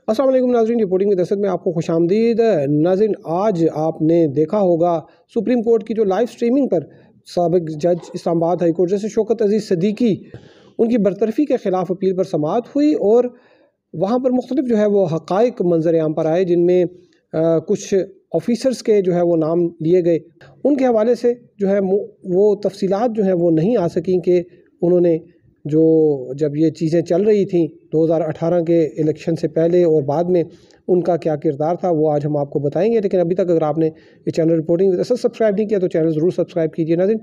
अस्सलाम वालेकुम नाज़रीन, रिपोर्टिंग विद असद में आपको खुशामदीद। नाज़रीन, आज आपने देखा होगा सुप्रीम कोर्ट की जो लाइव स्ट्रीमिंग पर साबिक जज इस्लामाबाद हाई कोर्ट जैसे शौकत अजीज़ सिद्दीकी उनकी बरतरफ़ी के ख़िलाफ़ अपील पर समाअत हुई और वहाँ पर मुख्तलिफ जो है वो हक़ाइक़ मंजर आम पर आए, जिनमें कुछ ऑफिसर्स के जो है वो नाम लिए गए। उनके हवाले से जो है वो तफसीलात जो है वो नहीं आ सकें कि उन्होंने जो जब ये चीज़ें चल रही थी 2018 के इलेक्शन से पहले और बाद में उनका क्या किरदार था, वो आज हम आपको बताएंगे। लेकिन अभी तक अगर आपने ये चैनल रिपोर्टिंग सब्सक्राइब नहीं किया तो चैनल ज़रूर सब्सक्राइब कीजिए। नाज़रीन,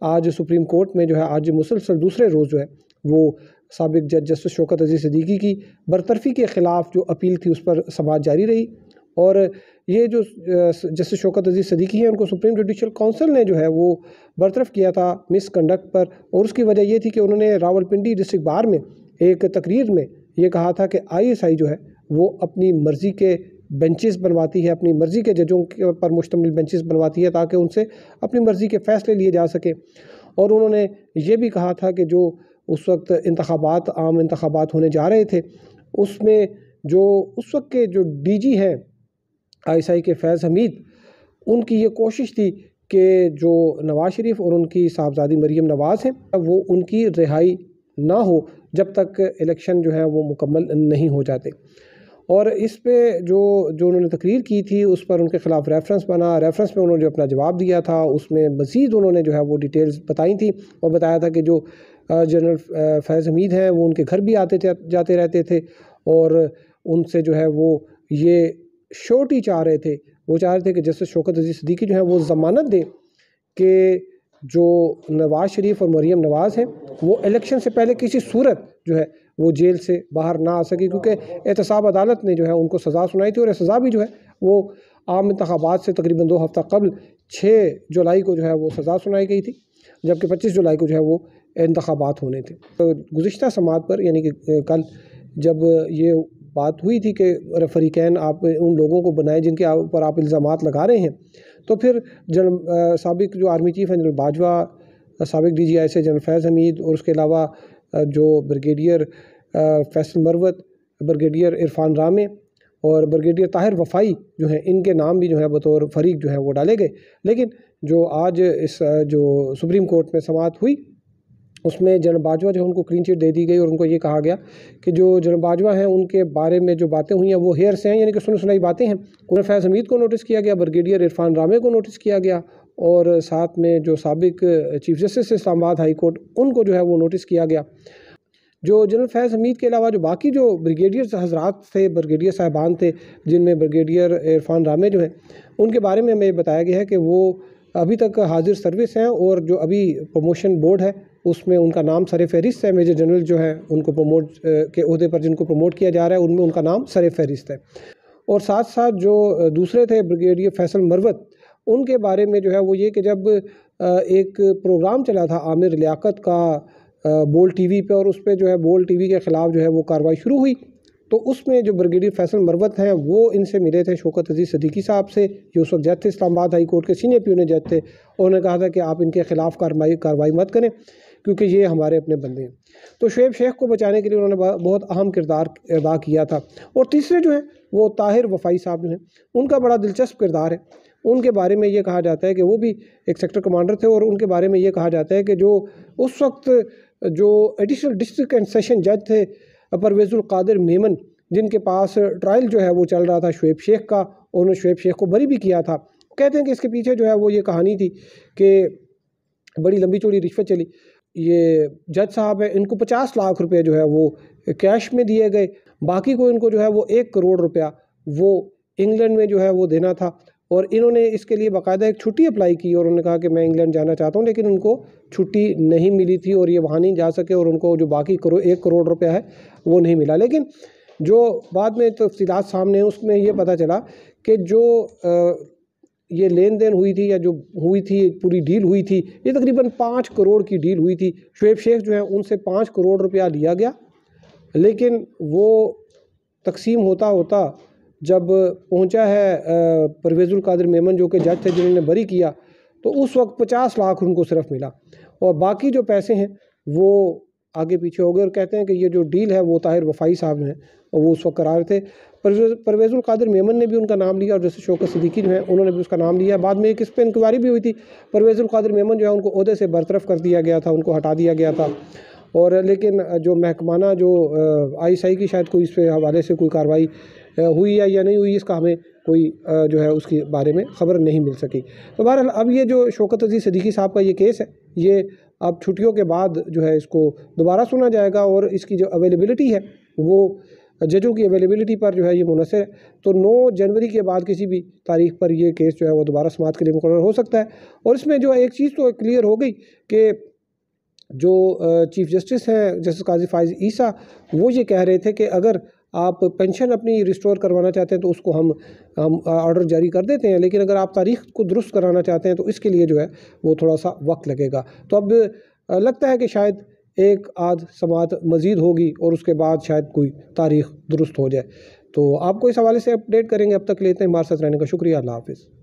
आज सुप्रीम कोर्ट में जो है आज मुसलसल दूसरे रोज़ जो है वो साबिक जज जस्टिस शौकत अजीज़ सिद्दीकी की बरतरफ़ी के ख़िलाफ़ जो अपील थी उस पर समाअत जारी रही। और ये जो जस्टिस शौकत अजीज़ सिद्दीकी हैं, उनको सुप्रीम जुडिशल काउंसिल ने जो है वो बरतरफ़ किया था मिसकंडक्ट पर। और उसकी वजह ये थी कि उन्होंने रावलपिंडी डिस्ट्रिक्ट बार में एक तकरीर में ये कहा था कि ISI जो है वो अपनी मर्ज़ी के बेंचेस बनवाती है, अपनी मर्ज़ी के जजों पर मुश्तमिल बेंचेस बनवाती है ताकि उनसे अपनी मर्ज़ी के फ़ैसले लिए जा सकें। और उन्होंने ये भी कहा था कि जो उस वक्त आम इंतखाबात होने जा रहे थे, उसमें जो उस वक्त के जो DG हैं ISI के फैज़ हमीद, उनकी ये कोशिश थी कि जो नवाज़ शरीफ और उनकी साहबजादी मरीम नवाज़ हैं वो उनकी रिहाई ना हो जब तक इलेक्शन जो है वो मुकम्मल नहीं हो जाते। और इस पे जो उन्होंने तकरीर की थी उस पर उनके ख़िलाफ़ रेफरेंस बना। रेफरेंस में उन्होंने जो अपना जवाब दिया था उसमें मज़ीद उन्होंने जो है वो डिटेल्स बताई थी और बताया था कि जो जनरल फैज़ हमीद हैं वो उनके घर भी आते जाते रहते थे और उनसे जो है वो ये श्योरिटी चाह रहे थे। वो चाह रहे थे कि जस्टिस शौकत अजीज़ सिद्दीकी जो है वो ज़मानत दें कि जो नवाज़ शरीफ और मरीम नवाज़ हैं वो इलेक्शन से पहले किसी सूरत जो है वो जेल से बाहर ना आ सके, क्योंकि एहतसाब अदालत ने जो है उनको सज़ा सुनाई थी और सज़ा भी जो है वो आम इंतखाबात से तकरीबन 2 हफ़्ता कबल 6 जुलाई को जो है वो सज़ा सुनाई गई थी, जबकि 25 जुलाई को जो है वो इंतखाबात होने थे। तो गुज़िश्ता समाअत पर यानी कि कल जब ये बात हुई थी कि फ़रीक़ैन आप उन लोगों को बनाएं जिनके ऊपर आप इल्ज़ामात लगा रहे हैं, तो फिर साबिक जो आर्मी चीफ़ हैं जनरल बाजवा, साबिक DG ISI जनरल फैज़ हमीद और उसके अलावा जो ब्रिगेडियर फैसल मरवत, ब्रिगेडियर इरफान रामे और ब्रिगेडियर ताहिर वफ़ाई जो हैं, इनके नाम भी जो है बतौर फ़रीक जो है वो डाले गए। लेकिन जो आज इस जो सुप्रीम कोर्ट में समाअत हुई उसमें जनरल बाजवा जो है उनको क्लीन चिट दे दी गई और उनको ये कहा गया कि जो जनरल बाजवा हैं उनके बारे में जो बातें हुई हैं वो हेयर से हैं, यानी कि सुनी सुनाई बातें हैं। जनरल फैज़ हमीद को नोटिस किया गया, ब्रिगेडियर इरफान रामे को नोटिस किया गया और साथ में जो साबिक chief justice Islamabad high court उनको जो है वो नोटिस किया गया। जो जनरल फैज़ हमीद के अलावा जो बाकी जो ब्रिगेडियर हज़रात थे, ब्रिगेडियर साहिबान थे, जिनमें ब्रिगेडियर इरफान रामे जो हैं उनके बारे में हमें बताया गया है कि वो अभी तक हाजिर सर्विस हैं और जो अभी प्रमोशन बोर्ड है उसमें उनका नाम सर फहरिस्त है। मेजर जनरल जो है उनको प्रमोट के ओहदे पर जिनको प्रमोट किया जा रहा है उनमें उनका नाम सर फहरिस्त है। और साथ साथ जो दूसरे थे ब्रिगेडियर फैसल मरवत, उनके बारे में जो है वो ये कि जब एक प्रोग्राम चला था आमिर लियाकत का बोल TV पे और उस पर जो है बोल TV के ख़िलाफ़ जो है वो कार्रवाई शुरू हुई, तो उसमें जो ब्रिगेडियर फैसल मरवत हैं वो इनसे मिले थे शौकत अजीज़ सिद्दीकी साहब से, जो उस वक्त जज थे इस्लामाबाद हाई कोर्ट के सीनियर प्यून जज थे। उन्होंने कहा था कि आप इनके ख़िलाफ़ कार्रवाई मत करें क्योंकि ये हमारे अपने बंदे हैं। तो शुएब शेख को बचाने के लिए उन्होंने बहुत अहम किरदार अदा किया था। और तीसरे जो हैं वो ताहिर वफ़ाई साहब जो हैं, उनका बड़ा दिलचस्प किरदार है। उनके बारे में ये कहा जाता है कि वो भी एक सेक्टर कमांडर थे और उनके बारे में ये कहा जाता है कि जो उस वक्त जो एडिशनल डिस्ट्रिक्ट एंड सेशन जज थे परवेज़ुल कादिर मेमन, जिनके पास ट्रायल जो है वो चल रहा था शुएब शेख का, और उन्होंने शुएब शेख को बरी भी किया था। कहते हैं कि इसके पीछे जो है वो ये कहानी थी कि बड़ी लंबी चौड़ी रिश्वत चली। ये जज साहब हैं, इनको 50 लाख रुपए जो है वो कैश में दिए गए, बाकी को इनको जो है वो 1 करोड़ रुपया वो इंग्लैंड में जो है वो देना था। और इन्होंने इसके लिए बाकायदा एक छुट्टी अप्लाई की और उन्होंने कहा कि मैं इंग्लैंड जाना चाहता हूँ, लेकिन उनको छुट्टी नहीं मिली थी और ये वहाँ नहीं जा सके और उनको जो बाकी 1 करोड़ रुपया है वो नहीं मिला। लेकिन जो बाद में तफसीलात सामने हैं उसमें ये पता चला कि जो ये लेन देन हुई थी या जो हुई थी पूरी डील हुई थी, ये तकरीबन 5 करोड़ की डील हुई थी। शुएब शेख जो है उनसे 5 करोड़ रुपया लिया गया, लेकिन वो तकसीम होता होता जब पहुंचा है परवेज़ुल कादिर मेमन जो कि जज थे जिन्होंने बरी किया, तो उस वक्त 50 लाख उनको सिर्फ मिला और बाकी जो पैसे हैं वो आगे पीछे हो गए। और कहते हैं कि ये जो डील है वो ताहिर वफ़ाई साहब हैं और वो उस वक्त करा रहे थे। परवेज़ुल कादिर मेमन ने भी उनका नाम लिया और जस्टिस शौकत सिद्दीकी जो है उन्होंने भी उसका नाम लिया। बाद में एक इस पर इंक्वायरी भी हुई थी। परवेज़ुल कादिर मेमन जो है उनको ओहदे से बरतरफ़ कर दिया गया था, उनको हटा दिया गया था। और लेकिन जो महकमाना जो ISI की शायद कोई इस पे हवाले से कोई कार्रवाई हुई है या नहीं हुई, इसका हमें कोई जो है उसके बारे में ख़बर नहीं मिल सकी। तो बहरहाल अब ये जो शौकत अज़ीज़ सिद्दीकी साहब का ये केस है, ये अब छुट्टियों के बाद जो है इसको दोबारा सुना जाएगा और इसकी जो अवेलेबिलिटी है वो जजों की अवेलेबिलिटी पर जो है ये मुनहसर है। तो 9 जनवरी के बाद किसी भी तारीख पर ये केस जो है वो दोबारा समाअत के लिए मुकर्रर हो सकता है। और इसमें जो एक चीज़ तो क्लियर हो गई कि जो चीफ़ जस्टिस हैं जस्टिस काज़ी फ़ाइज़ ईसा, वो ये कह रहे थे कि अगर आप पेंशन अपनी रिस्टोर करवाना चाहते हैं तो उसको हम ऑर्डर जारी कर देते हैं, लेकिन अगर आप तारीख़ को दुरुस्त कराना चाहते हैं तो इसके लिए जो है वो थोड़ा सा वक्त लगेगा। तो अब लगता है कि शायद एक आध समाअत मज़ीद होगी और उसके बाद शायद कोई तारीख़ दुरुस्त हो जाए। तो आपको इस हवाले से अपडेट करेंगे। अब तक लेते हैं, हमारे साथ रहने का शुक्रिया। अल्लाह हाफ़िज़।